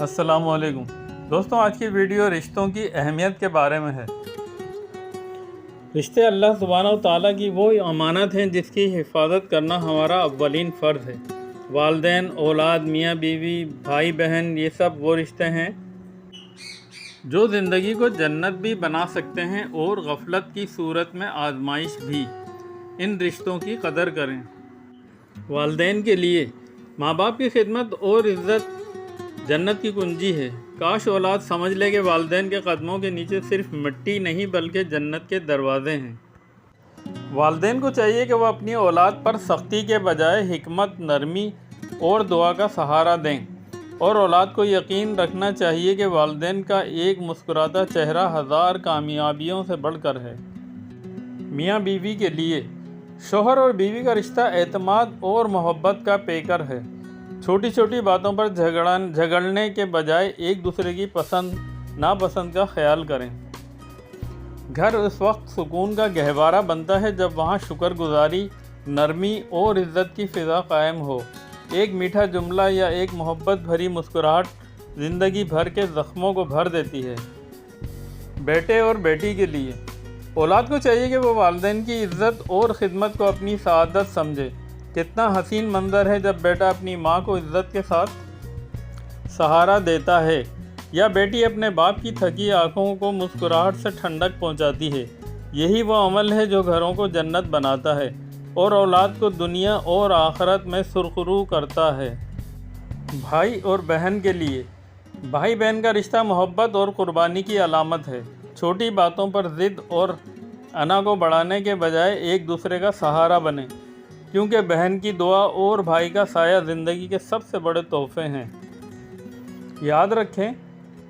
السلام علیکم دوستوں، آج کی ویڈیو رشتوں کی اہمیت کے بارے میں ہے۔ رشتے اللہ سبحانہ و تعالیٰ کی وہ امانت ہیں جس کی حفاظت کرنا ہمارا اولین فرض ہے۔ والدین، اولاد، میاں بیوی، بھائی بہن، یہ سب وہ رشتے ہیں جو زندگی کو جنت بھی بنا سکتے ہیں اور غفلت کی صورت میں آزمائش بھی۔ ان رشتوں کی قدر کریں۔ والدین کے لیے ماں باپ کی خدمت اور عزت جنت کی کنجی ہے۔ کاش اولاد سمجھ لے کہ والدین کے قدموں کے نیچے صرف مٹی نہیں بلکہ جنت کے دروازے ہیں۔ والدین کو چاہیے کہ وہ اپنی اولاد پر سختی کے بجائے حکمت، نرمی اور دعا کا سہارا دیں، اور اولاد کو یقین رکھنا چاہیے کہ والدین کا ایک مسکراتا چہرہ ہزار کامیابیوں سے بڑھ کر ہے۔ میاں بیوی کے لیے شوہر اور بیوی کا رشتہ اعتماد اور محبت کا پیکر ہے۔ چھوٹی چھوٹی باتوں پر جھگڑنے کے بجائے ایک دوسرے کی پسند ناپسند کا خیال کریں۔ گھر اس وقت سکون کا گہوارہ بنتا ہے جب وہاں شکر گزاری، نرمی اور عزت کی فضا قائم ہو۔ ایک میٹھا جملہ یا ایک محبت بھری مسکراہٹ زندگی بھر کے زخموں کو بھر دیتی ہے۔ بیٹے اور بیٹی کے لیے اولاد کو چاہیے کہ وہ والدین کی عزت اور خدمت کو اپنی سعادت سمجھے۔ کتنا حسین منظر ہے جب بیٹا اپنی ماں کو عزت کے ساتھ سہارا دیتا ہے، یا بیٹی اپنے باپ کی تھکی آنکھوں کو مسکراہٹ سے ٹھنڈک پہنچاتی ہے۔ یہی وہ عمل ہے جو گھروں کو جنت بناتا ہے اور اولاد کو دنیا اور آخرت میں سرخرو کرتا ہے۔ بھائی اور بہن کے لیے بھائی بہن کا رشتہ محبت اور قربانی کی علامت ہے۔ چھوٹی باتوں پر ضد اور انا کو بڑھانے کے بجائے ایک دوسرے کا سہارا بنیں، کیونکہ بہن کی دعا اور بھائی کا سایہ زندگی کے سب سے بڑے تحفے ہیں۔ یاد رکھیں،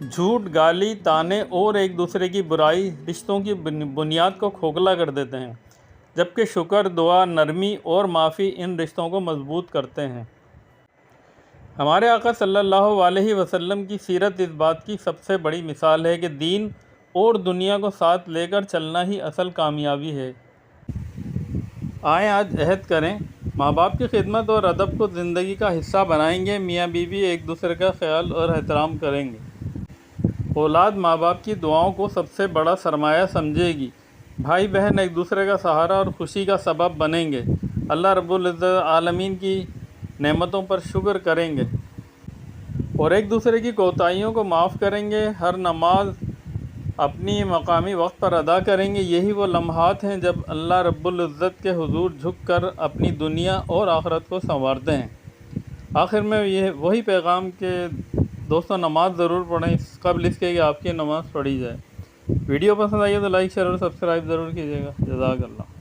جھوٹ، گالی، طعنے اور ایک دوسرے کی برائی رشتوں کی بنیاد کو کھوکھلا کر دیتے ہیں، جبکہ شکر، دعا، نرمی اور معافی ان رشتوں کو مضبوط کرتے ہیں۔ ہمارے آقا صلی اللہ علیہ وسلم کی سیرت اس بات کی سب سے بڑی مثال ہے کہ دین اور دنیا کو ساتھ لے کر چلنا ہی اصل کامیابی ہے۔ آئیں آج عہد کریں، ماں باپ کی خدمت اور ادب کو زندگی کا حصہ بنائیں گے، میاں بیوی ایک دوسرے کا خیال اور احترام کریں گے، اولاد ماں باپ کی دعاؤں کو سب سے بڑا سرمایہ سمجھے گی، بھائی بہن ایک دوسرے کا سہارا اور خوشی کا سبب بنیں گے، اللہ رب العزت عالمین کی نعمتوں پر شکر کریں گے اور ایک دوسرے کی کوتاہیوں کو معاف کریں گے، ہر نماز اپنی مقامی وقت پر ادا کریں گے۔ یہی وہ لمحات ہیں جب اللہ رب العزت کے حضور جھک کر اپنی دنیا اور آخرت کو سنوارتے ہیں۔ آخر میں یہ وہی پیغام کہ دوستوں، نماز ضرور پڑھیں قبل اس کے کہ آپ کی نماز پڑھی جائے۔ ویڈیو پسند آئی ہے تو لائک، شیئر اور سبسکرائب ضرور کیجیے گا۔ جزاک اللہ۔